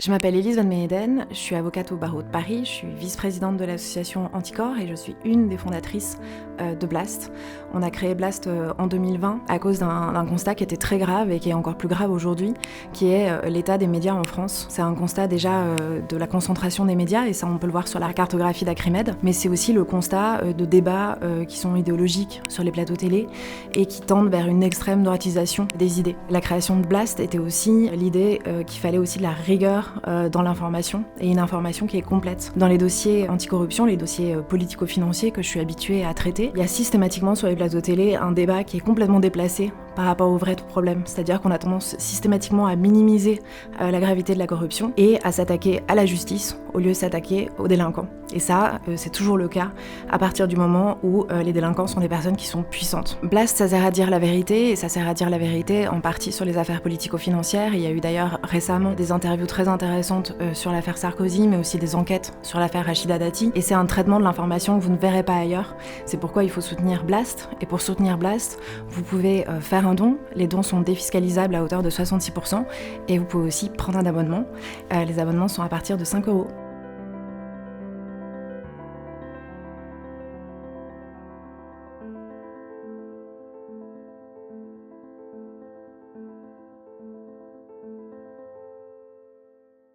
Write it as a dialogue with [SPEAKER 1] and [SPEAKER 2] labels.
[SPEAKER 1] Je m'appelle Elise Van Meyeden, je suis avocate au barreau de Paris, je suis vice-présidente de l'association Anticorps et je suis une des fondatrices de Blast. On a créé Blast en 2020 à cause d'un constat qui était très grave et qui est encore plus grave aujourd'hui, qui est l'état des médias en France. C'est un constat déjà de la concentration des médias et ça on peut le voir sur la cartographie d'Acrimed, mais c'est aussi le constat de débats qui sont idéologiques sur les plateaux télé et qui tendent vers une extrême droitisation des idées. La création de Blast était aussi l'idée qu'il fallait aussi de la rigueur dans l'information, et une information qui est complète. Dans les dossiers anticorruption, les dossiers politico-financiers que je suis habituée à traiter, il y a systématiquement sur les plateaux télé un débat qui est complètement déplacé par rapport aux vrais problèmes. C'est-à-dire qu'on a tendance systématiquement à minimiser la gravité de la corruption et à s'attaquer à la justice au lieu de s'attaquer aux délinquants. Et ça, c'est toujours le cas à partir du moment où les délinquants sont des personnes qui sont puissantes. Blast, ça sert à dire la vérité, et ça sert à dire la vérité en partie sur les affaires politico-financières. Il y a eu d'ailleurs récemment des interviews très intéressantes sur l'affaire Sarkozy, mais aussi des enquêtes sur l'affaire Rachida Dati. Et c'est un traitement de l'information que vous ne verrez pas ailleurs. C'est pourquoi il faut soutenir Blast. Et pour soutenir Blast, vous pouvez faire un don. Les dons sont défiscalisables à hauteur de 66%. Et vous pouvez aussi prendre un abonnement. Les abonnements sont à partir de 5 €.